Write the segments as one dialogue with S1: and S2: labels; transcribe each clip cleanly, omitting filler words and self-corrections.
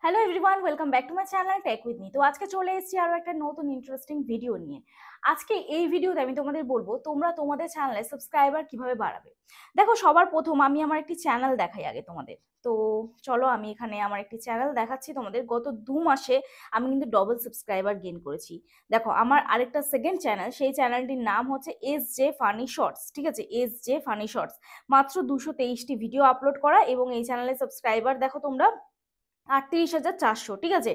S1: Hello everyone, welcome back to my channel tech with me. তো আজকে চলে এসেছি আরো একটা নতুন ইন্টারেস্টিং ভিডিও নিয়ে। আজকে এই ভিডিওতে আমি তোমাদের বলবো তোমরা তোমাদের চ্যানেলে সাবস্ক্রাইবার কিভাবে বাড়াবে। দেখো, সবার প্রথম আমি আমার একটি চ্যানেল দেখাই আগে তোমাদের। তো চলো, আমি এখানে আমার একটি চ্যানেল দেখাচ্ছি তোমাদের। গত 2 মাসে আমি কিন্তু ডবল সাবস্ক্রাইবার গেইন করেছি। দেখো, আমার আরেকটা সেকেন্ড চ্যানেল, সেই চ্যানেলটির নাম হচ্ছে এস জে ফানি শর্টস। ঠিক আছে, এস জে ফানি শর্টস। মাত্র 223টি ভিডিও আপলোড করা, এবং এই চ্যানেলে সাবস্ক্রাইবার দেখো তোমরা 38,400। ঠিক আছে,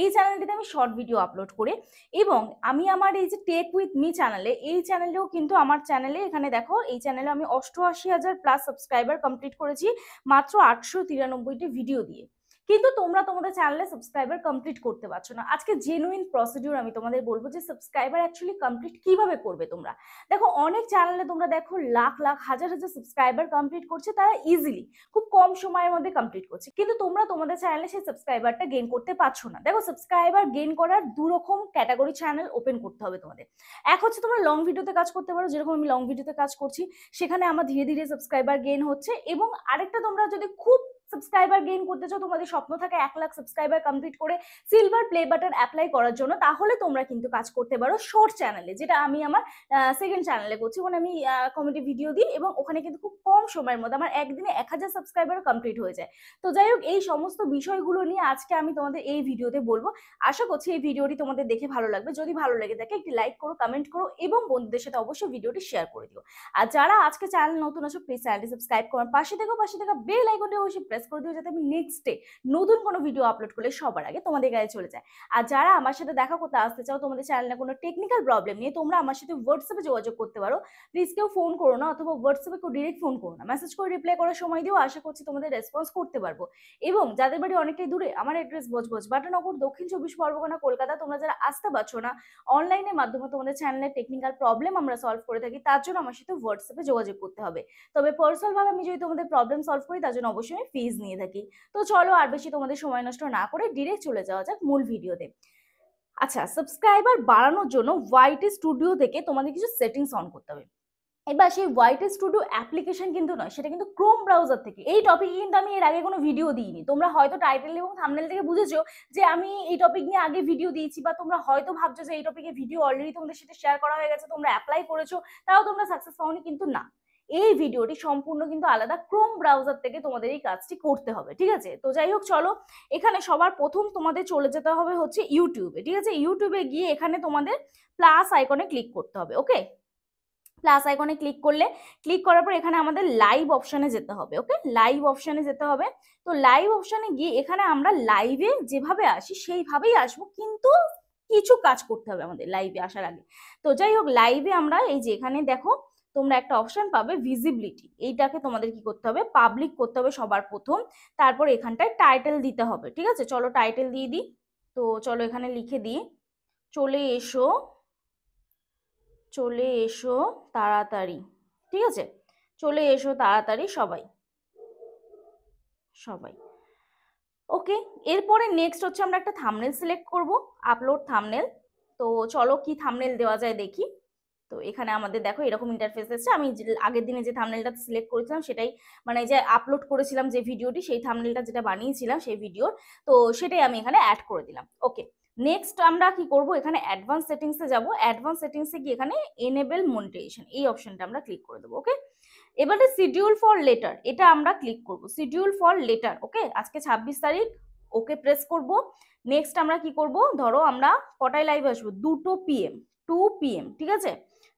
S1: এই চ্যানেলটিতে আমি শর্ট ভিডিও আপলোড করে, এবং আমি আমার এই যে টেক উইথ মি চ্যানেলে, এই চ্যানেলেও কিন্তু আমার চ্যানেলে এখানে দেখো, এই চ্যানেলে আমি 88,000 প্লাস সাবস্ক্রাইবার কমপ্লিট করেছি মাত্র 893টি ভিডিও দিয়ে। কিন্তু তোমরা তোমাদের চ্যানেলে সাবস্ক্রাইবার কমপ্লিট করতে পারছো না। আজকে জেনুইন প্রসিডিউর আমি তোমাদের বলবো যে সাবস্ক্রাইবার অ্যাকচুয়ালি কমপ্লিট কিভাবে করবে তোমরা। দেখো, অনেক চ্যানেলে তোমরা দেখো লাখ লাখ হাজার হাজার সাবস্ক্রাইবার কমপ্লিট করছে তারা ইজিলি, খুব কম সময়ের মধ্যে কমপ্লিট করছে, কিন্তু তোমরা তোমাদের চ্যানেলে সেই সাবস্ক্রাইবারটা গেইন করতে পারছো না। দেখো, সাবস্ক্রাইবার গেইন করার দুরকম ক্যাটাগরি চ্যানেল ওপেন করতে হবে তোমাদের। এক হচ্ছে তোমরা লং ভিডিওতে কাজ করতে পারো, যেরকম আমি লং ভিডিওতে কাজ করছি, সেখানে আমার ধীরে ধীরে সাবস্ক্রাইবার গেইন হচ্ছে। এবং আরেকটা, তোমরা যদি খুব সাবস্ক্রাইবার গেইন করতে চাও, তোমাদের স্বপ্ন থাকে 1 লাখ সাবস্ক্রাইবার কমপ্লিট করে সিলভার প্লে বাটন অ্যাপ্লাই করার জন্য, তাহলে তোমরা কিন্তু কাজ করতে পারো শর্ট চ্যানেলে, যেটা আমি আমার সেকেন্ড চ্যানেলে করছি। ওখানে আমি কমেডি ভিডিও দিই, এবং ওখানে কিন্তু খুব কম সময়ের মধ্যে আমার একদিনে 1,000 সাবস্ক্রাইবার কমপ্লিট হয়ে যায়। তো যাই হোক, এই সমস্ত বিষয়গুলো নিয়ে আজকে আমি তোমাদের এই ভিডিওতে বলবো। আশা করছি এই ভিডিওটি তোমাদের দেখে ভালো লাগবে। যদি ভালো লেগে থাকে একটি লাইক করো, কমেন্ট করো, এবং বন্ধুদের সাথে অবশ্যই ভিডিওটি শেয়ার করে দিও। আর যারা আজকে চ্যানেল নতুন আছো, প্লিজ চ্যানেলটি সাবস্ক্রাইব করো, পাশে থাকা বেল আইকনটি অবশ্যই প্রেস করে দিও, যাতে আমি নেক্সট ডে নতুন কোনো ভিডিও আপলোড করলে সবার আগে তোমাদের কাছে চলে যায়। আর যারা আমার সাথে দেখা করতে আসতে চাও, তোমাদের চ্যানেলে কোনো টেকনিক্যাল প্রবলেম নিয়ে, তোমরা আমার সাথে হোয়াটসঅ্যাপে যোগাযোগ করতে পারো। প্লিজ কেউ ফোন করো না, অথবা হোয়াটসঅ্যাপে কেউ ডিরেক্ট ফোন করো না, মেসেজ করে রিপ্লাই করার সময় দিও। আশা করছি তোমাদের রেসপন্স করতে পারবো। এবং যাদের বাড়ি অনেকটাই দূরে, আমার অ্যাড্রেস ভোজভোজ বাটানগর, দক্ষিণ 24 পরগনা, কলকাতা। তোমরা যারা আসতে পারছো না, অনলাইনের মাধ্যমে তোমাদের চ্যানেলের টেকনিক্যাল প্রবলেম আমরা সলভ করে থাকি, তার জন্য আমার সাথে হোয়াটসঅ্যাপে যোগাযোগ করতে হবে। তবে পার্সোনাল ভাবে আমি যদি তোমাদের প্রবলেম সলভ করি, তার জন্য অবশ্যই আমি ফিজ নিয়ে থাকি। তো চলো, আর বেশি তোমাদের সময় নষ্ট না করে ডিরেক্ট চলে যাওয়া যাক মূল ভিডিওতে। আচ্ছা, সাবস্ক্রাইবার বাড়ানোর জন্য ওয়াইটি স্টুডিও থেকে তোমাদের কিছু সেটিংস অন করতে হবে। এবার সেই ওয়াইটি স্টুডিও অ্যাপ্লিকেশন কিন্তু নয়, সেটা কিন্তু ক্রোম ব্রাউজার থেকে। এই টপিকে কিন্তু আমি এর আগে কোনো ভিডিও দিইনি। তোমরা হয়তো টাইটেল এবং থাম্বনেল থেকে বুঝেছো যে আমি এই টপিক নিয়ে আগে ভিডিও দিয়েছি, বা তোমরা হয়তো ভাবছো যে এই টপিকে ভিডিও অলরেডি তোমাদের সাথে শেয়ার করা হয়ে গেছে, তোমরা অ্যাপ্লাই করেছো, তাও তোমরা সাকসেস পাওনি। কিন্তু না, এই ভিডিওটি সম্পূর্ণ কিন্তু আলাদা। ক্রোম ব্রাউজার থেকে তোমাদের এই কাজটি করতে হবে। ঠিক আছে, তো যাই হোক, চলো, এখানে সবার প্রথম তোমাদের চলে যেতে হবে হচ্ছে ইউটিউবে। ঠিক আছে, ইউটিউবে গিয়ে এখানে তোমাদের প্লাস আইকনে ক্লিক করতে হবে। ওকে, প্লাস আইকনে ক্লিক করার পর এখানে আমাদের লাইভ অপশনে যেতে হবে। ওকে, লাইভ অপশনে যেতে হবে। তো লাইভ অপশনে গিয়ে এখানে আমরা লাইভে যেভাবে আসি সেইভাবেই আসবো, কিন্তু কিছু কাজ করতে হবে আমাদের লাইভে আসার আগে। তো যাই হোক, লাইভে আমরা এই যে এখানে দেখো, তোমরা একটা অপশন পাবে ভিজিবিলিটি, এইটাকে তোমাদের কি করতে হবে, পাবলিক করতে হবে সবার প্রথম। তারপর এখানটায় টাইটেল দিতে হবে। ঠিক আছে, চলো টাইটেল দিয়ে দিই। তো চলো এখানে লিখে দিই, চলে এসো চলে এসো তাড়াতাড়ি। ঠিক আছে, চলে এসো তাড়াতাড়ি সবাই সবাই। ওকে, এরপরে নেক্সট হচ্ছে আমরা একটা থাম্বনেল সিলেক্ট করব, আপলোড থাম্বনেল। তো চলো কি থাম্বনেল দেওয়া যায় দেখি। তো এখানে আমাদের দেখো এরকম ইন্টারফেস এসেছে। আমি আগের দিনে যে থাম্বনেলটা সিলেক্ট করেছিলাম, সেটাই মানে যে আপলোড করেছিলাম যে ভিডিওটি, সেই থাম্বনেলটা যেটা বানিয়েছিলাম সেই ভিডিওর, তো সেটাই আমি এখানে অ্যাড করে দিলাম। ওকে, নেক্সট আমরা কি করব, এখানে অ্যাডভান্স সেটিংসে যাব। অ্যাডভান্স সেটিংসে গিয়ে এখানে এনেবল মনিটাইজেশন, এই অপশনটা আমরা ক্লিক করে দেবো। ওকে, এবারে শিডিউল ফর লেটার, এটা আমরা ক্লিক করব, শিডিউল ফর লেটার। ওকে, আজকে 26 তারিখ। ওকে প্রেস করব। নেক্সট আমরা কি করব, ধরো আমরা কটায় লাইভ আসবো, 2 PM 2 PM। ঠিক আছে,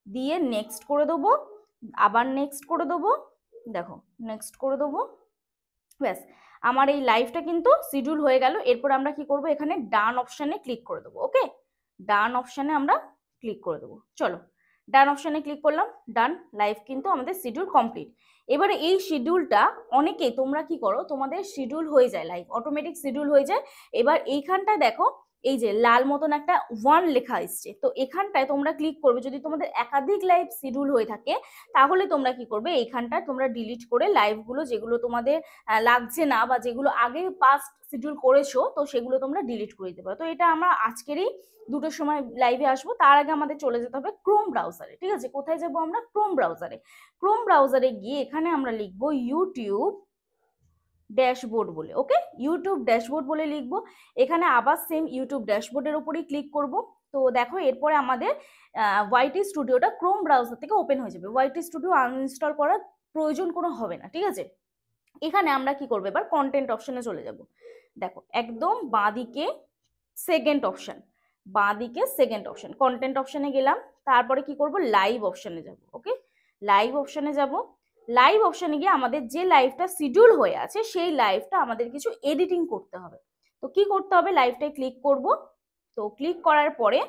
S1: দিয়ে নেক্সট করে দেবো, আবার নেক্সট করে দেবো, দেখো নেক্সট করে দেবো। ব্যাস, আমার এই লাইভটা কিন্তু শিডিউল হয়ে গেল। এরপর আমরা কি করব, এখানে ডান অপশানে ক্লিক করে দেবো। ওকে, ডান অপশানে আমরা ক্লিক করে দেবো। চলো, ডান অপশানে ক্লিক করলাম, ডান, লাইভ কিন্তু আমাদের শিডিউল কমপ্লিট। এবারে এই শিডিউলটা অনেকেই তোমরা কি করো, তোমাদের শিডিউল হয়ে যায়, লাইভ অটোমেটিক শিডিউল হয়ে যায়। এবার এইখানটায় দেখো, এই যে লাল মতন একটা 1 লেখা এসছে, তো এখানটায় তোমরা ক্লিক করবে। যদি তোমাদের একাধিক লাইভ শিডিউল হয়ে থাকে, তাহলে তোমরা কি করবে, এইখানটায় তোমরা ডিলিট করে লাইভগুলো যেগুলো তোমাদের লাগছে না, বা যেগুলো আগে পাস্ট শিডিউল করেছো, তো সেগুলো তোমরা ডিলিট করে দিতে পারো। তো এটা আমরা আজকেরই 2টোর সময় লাইভে আসবো। তার আগে আমাদের চলে যেতে হবে ক্রোম ব্রাউজারে। ঠিক আছে, কোথায় যাবো আমরা, ক্রোম ব্রাউজারে। ক্রোম ব্রাউজারে গিয়ে এখানে আমরা লিখবো ইউটিউব ড্যাশবোর্ড বলে, ওকে, ইউটিউব ড্যাশবোর্ড বলে লিখবো। এখানে আবার সেম ইউটিউব ড্যাশবোর্ডের উপরেই ক্লিক করব। তো দেখো এরপরে আমাদের ওয়াইটি স্টুডিওটা ক্রোম ব্রাউজার থেকে ওপেন হয়ে যাবে। ওয়াইটি স্টুডিও আনইনস্টল করার প্রয়োজন কোনো হবে না, ঠিক আছে। এখানে আমরা কি করবো, এবার কন্টেন্ট অপশনে চলে যাব। দেখো একদম বাঁদিকে সেকেন্ড অপশন, বাঁদিকে সেকেন্ড অপশন, কন্টেন্ট অপশনে গেলাম। তারপরে কি করব, লাইভ অপশনে যাব। ওকে, লাইভ অপশনে যাব। লাইভ অপশনে গিয়ে আমাদের যে লাইভটা শিডিউল হয়ে আছে সেই লাইভটা আমাদের কিছু এডিটিং করতে হবে। তো কি করতে হবে, লাইভটায় ক্লিক করব। তো ক্লিক করার পরে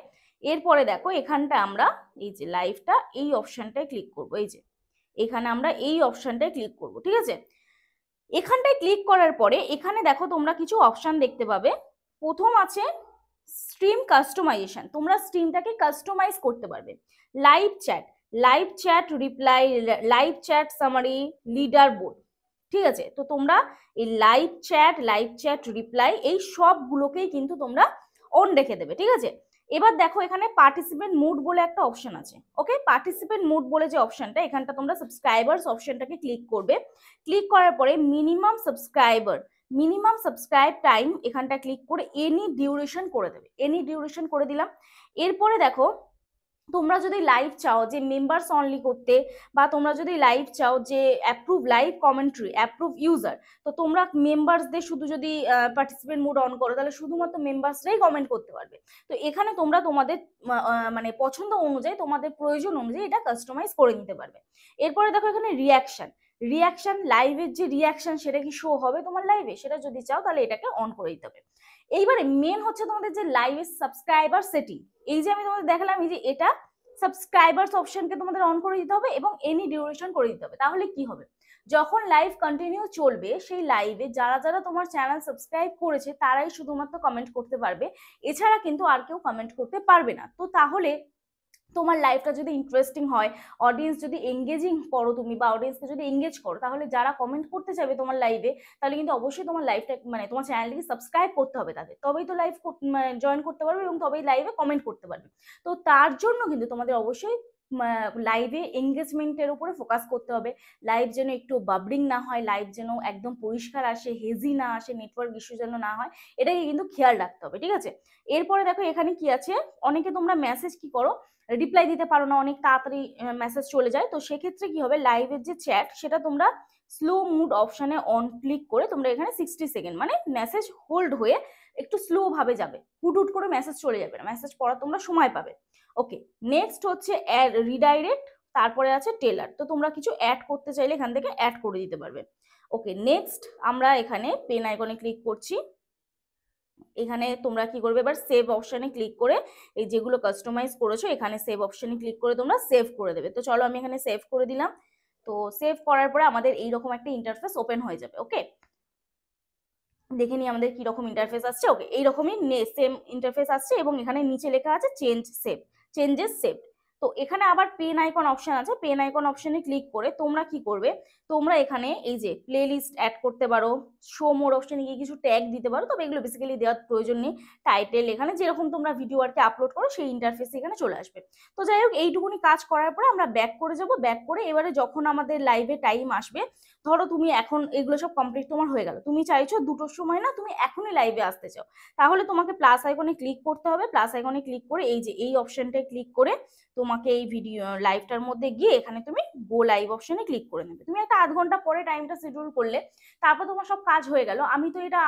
S1: এরপরে দেখো এখানটা আমরা এই যে লাইভটা এই অপশনটায় ক্লিক করব। এই যে এখানে আমরা এই অপশনটায় ক্লিক করব, ঠিক আছে। এখানটায় ক্লিক করার পরে এখানে দেখো তোমরা কিছু অপশন দেখতে পাবে। প্রথম আছে স্ট্রিম কাস্টমাইজেশন, তোমরা স্ট্রিমটাকে কাস্টমাইজ করতে পারবে। Live chat, live chat reply, live chat summary, leader board, ঠিক আছে। তো তোমরা এই লাইভ চ্যাট রিপ্লাই এই সবগুলোকেই কিন্তু তোমরা অন রেখে দেবে, ঠিক আছে। এবার দেখো এখানে পার্টিসিপেন্ট মুড বলে একটা অপশন আছে। ওকে, পার্টিসিপেন্ট মুড বলে যে অপশনটা, এখানটা তোমরা সাবস্ক্রাইবার্স অপশনটাকে ক্লিক করবে। ক্লিক করার পরে মিনিমাম সাবস্ক্রাইব টাইম এখানটা ক্লিক করে এনি ডিউরেশন করে দেবে, এনি ডিউরেশন করে দিলাম। এরপরে দেখো তোমরা যদি লাইভ চাও যে মেম্বার্স অনলি করতে, বা তোমরা যদি লাইভ চাও যে approve live commentary, approve user, তো তোমরা মেম্বার্সদের শুধু যদি পার্টিসিপেন্ট মুড অন করো তাহলে শুধুমাত্র মেম্বার্সরাই কমেন্ট করতে পারবে। তো এখানে তোমরা তোমাদের মানে পছন্দ অনুযায়ী, তোমাদের প্রয়োজন অনুযায়ী এটা কাস্টমাইজ করে নিতে পারবে। এরপরে দেখো এখানে রিয়াকশন লাইভের যে রিয়াকশন সেটা কি শো হবে তোমার লাইভে, সেটা যদি চাও তাহলে এটাকে অন করে দিতে হবে। এইবারে মেন হচ্ছে তোমাদের যে লাইভের সাবস্ক্রাইবার সেটিং, এই যে আমি তোমাদের দেখালাম, এই যে এটা সাবস্ক্রাইবার্স অপশনকে তোমাদের অন করে দিতে হবে এবং এনি ডিউরেশন করে দিতে হবে। তাহলে কি হবে, যখন লাইভ কন্টিনিউ চলবে সেই লাইভে যারা যারা তোমার চ্যানেল সাবস্ক্রাইব করেছে তারাই শুধুমাত্র কমেন্ট করতে পারবে, এছাড়া কিন্তু আর কেউ কমেন্ট করতে পারবে না। তো তাহলে তোমার লাইফটা যদি ইন্টারেস্টিং হয়, অডিয়েন্স যদি এঙ্গেজিং করো তুমি, বা অডিয়েন্সকে যদি এঙ্গেজ করো, তাহলে যারা কমেন্ট করতে চাইবে তোমার লাইভে তাহলে কিন্তু অবশ্যই তোমার লাইভটা মানে তোমার চ্যানেলটিকে সাবস্ক্রাইব করতে হবে তাদের, তবেই তো লাইভ জয়েন করতে পারবে এবং তবেই লাইভে কমেন্ট করতে পারবে। তো তার জন্য কিন্তু তোমাদের অবশ্যই লাইভে এঙ্গেজমেন্টের উপরে ফোকাস করতে হবে। লাইভ যেন একটু বাবলিং না হয়, লাইভ যেন একদম পরিষ্কার আসে, হেজি না আসে, নেটওয়ার্ক ইস্যু যেন না হয়, এটাকে কিন্তু খেয়াল রাখতে হবে, ঠিক আছে। এরপরে দেখো এখানে কি আছে, অনেকে তোমরা মেসেজ কি করো, রিপ্লাই দিতে পারো না, অনেক তাড়াতাড়ি মেসেজ চলে যায়। তো সেক্ষেত্রে কি হবে, লাইভের যে চ্যাট সেটা তোমরা স্লো মুড অপশনে অন ক্লিক করে তোমরা এখানে 60 সেকেন্ড মানে মেসেজ হোল্ড হয়ে একটু স্লো ভাবে যাবে, হুট করে মেসেজ চলে যাবে না, মেসেজ পড়ার তোমরা সময় পাবে। ওকে, নেক্সট হচ্ছে রিডাইরেক্ট, তারপরে আছে টেলার। তো তোমরা কিছু অ্যাড করতে চাইলে এখান থেকে অ্যাড করে দিতে পারবে। ওকে, নেক্সট আমরা এখানে পেন আইকনে ক্লিক করছি। এখানে তোমরা কি করবে, এবার সেভ অপশনে ক্লিক করে এই যেগুলো কাস্টমাইজ করেছো এখানে সেভ অপশনে ক্লিক করে তোমরা সেভ করে দেবে। তো চলো আমি এখানে সেভ করে দিলাম। তো সেভ করার পরে আমাদের এইরকম একটা ইন্টারফেস ওপেন হয়ে যাবে। ওকে, দেখে নিই আমাদের কিরকম ইন্টারফেস আসছে। ওকে, এইরকমই সেম ইন্টারফেস আসছে এবং এখানে নিচে লেখা আছে চেঞ্জেস সেভ। তো এখানে আবার পেন আইকন অপশন আছে, পেন আইকন অপশনে ক্লিক করে তোমরা কি করবে, তোমরা এখানে এই যে প্লে লিস্ট অ্যাড করতে পারো, শো মোর অপশনে গিয়ে কিছু ট্যাগ দিতে পারো, তবে এগুলো বেসিক্যালি দেওয়ার প্রয়োজন নেই। টাইটেল এখানে যেরকম তোমরা ভিডিও আর কি আপলোড করো সেই ইন্টারফেস এখানে চলে আসবে। তো যাই হোক, এইটুকুনি কাজ করার পরে আমরা ব্যাক করে যাব। ব্যাক করে এবারে যখন আমাদের লাইভে টাইম আসবে, ধরো তুমি এখন এগুলো সব কমপ্লিট তোমার হয়ে গেল, তুমি চাইছো 2টোর সময় না, তুমি এখনই লাইভে আসতে চাও, তাহলে তোমাকে প্লাস আইকনে ক্লিক করতে হবে। প্লাস আইকনে ক্লিক করে এই যে এই অপশনটায় ক্লিক করে তোমাকে এই ভিডিও লাইভটার মধ্যে গিয়ে এখানে তুমি গো লাইভ অপশনে ক্লিক করে নেবে। তুমি একটা 0.5 ঘন্টা পরে টাইমটা শিডিউল করলে, তারপর তোমার সব কাজ হয়ে গেল। আমি তো এটা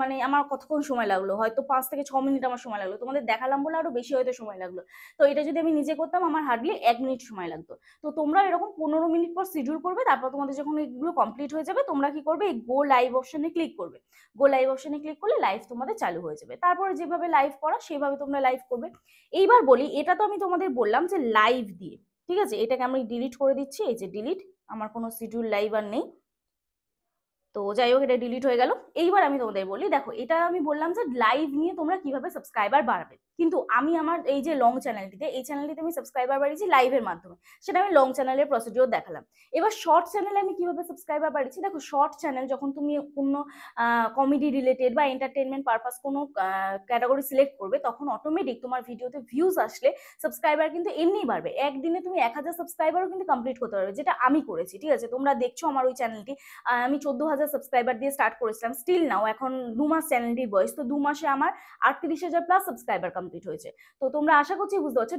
S1: মানে আমার কতক্ষণ সময় লাগলো, হয়তো 5 থেকে 6 মিনিট আমার সময় লাগলো, তোমাদের দেখালাম বলে আরো বেশি হয়তো সময় লাগলো। তো এটা যদি আমি নিজে করতাম আমার হার্ডলি 1 মিনিট সময় লাগতো। তো তোমরা এরকম 15 মিনিট পর শিডিউল করবে, তারপর তোমাদের যখন এগুলো কমপ্লিট হয়ে যাবে তোমরা কি করবে, এই গো লাইভ অপশনে ক্লিক করবে। গো লাইভ অপশনে ক্লিক করলে লাইভ তোমাদের চালু হয়ে যাবে। তারপরে যেভাবে লাইভ করা সেভাবে তোমরা লাইভ করবে। এইবার বলি, এটা তো আমি তোমাদের বললাম যে লাইভ দিয়ে, ঠিক আছে, এটাকে আমি ডিলিট করে দিচ্ছি। এই যে ডিলিট, আমার কোনো শিডিউল লাইভ আর নেই। তো যাই হোক, এটা ডিলিট হয়ে গেল। এইবার আমি তোমাদের বলি, দেখো এটা আমি বললাম যে লাইভ নিয়ে তোমরা কিভাবে সাবস্ক্রাইবার বাড়াবে। কিন্তু আমি আমার এই যে লং চ্যানেলটিতে, এই চ্যানেলটিতে আমি সাবস্ক্রাইবার বাড়িয়েছি লাইভের মাধ্যমে, সেটা আমি লং চ্যানেলের প্রসিডিওর দেখালাম। এবার শর্ট চ্যানেলে আমি কিভাবে সাবস্ক্রাইবার বাড়িয়েছি, দেখো শর্ট চ্যানেল যখন তুমি কোনো কমেডি রিলেটেড বা এন্টারটেনমেন্ট পারপাস কোনো ক্যাটাগরি সিলেক্ট করবে, তখন অটোমেটিক তোমার ভিডিওতে ভিউজ আসলে সাবস্ক্রাইবার কিন্তু এমনিই বাড়বে। একদিনে তুমি 1000 সাবস্ক্রাইবারও কিন্তু কমপ্লিট করতে পারবে, যেটা আমি করেছি। ঠিক আছে, তোমরা দেখছো আমার ওই চ্যানেলটি, আমি 14,000 সাবস্ক্রাইবার দিয়ে স্টার্ট করেছিলাম, স্টিল নাও এখন 2 মাস চ্যানেলটির বয়স, তো 2 মাসে আমার 38,000 প্লাস সাবস্ক্রাইবার কমপ্লিট হয়েছে। তো তোমরা আশা করছি বুঝতে পারছো,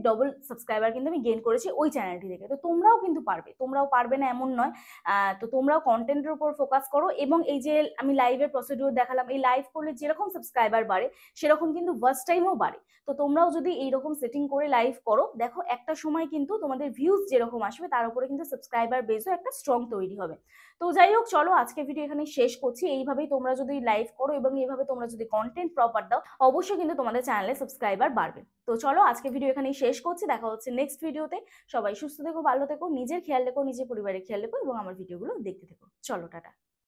S1: ডবল সাবস্ক্রাইবার কিন্তু আমি গেইন করেছি ওই চ্যানেলটি থেকে। তো তোমরাও কিন্তু পারবে, তোমরাও পারবে না এমন নয়। তো তোমরাও কন্টেন্টের উপর ফোকাস করো, এবং এই যে আমি লাইভের প্রসিডিওর দেখালাম, এই লাইভ করলে যেরকম সাবস্ক্রাইবার বাড়ে সেরকম কিন্তু ওয়াচ টাইমও বাড়ে। তো তোমরাও যদি এইরকম সেটিং করে লাইভ করো, দেখো একটা সময় কিন্তু তোমাদের ভিউজ যেরকম আসবে তার উপরে কিন্তু সাবস্ক্রাইবার বেসও একটা স্ট্রং তৈরি হবে। তো যাই হোক, চলো আজকে ভিডিও এখানে শেষ করছি। এইভাবেই তোমরা যদি লাইভ করো এবং এইভাবে তোমরা যদি কন্টেন্ট প্রপার দাও, অবশ্যই কিন্তু তোমাদের চ্যানেলে সাবস্ক্রাইবার বাড়বে। তো চলো আজকে ভিডিও এখানেই শেষ করছি, দেখা হচ্ছে নেক্সট ভিডিওতে। সবাই সুস্থ থেকো, ভালো থেকো, নিজের খেয়াল রেখো, নিজের পরিবারের খেয়াল রেখো, এবং আমার ভিডিওগুলো দেখতে থেকো। চলো টাটা।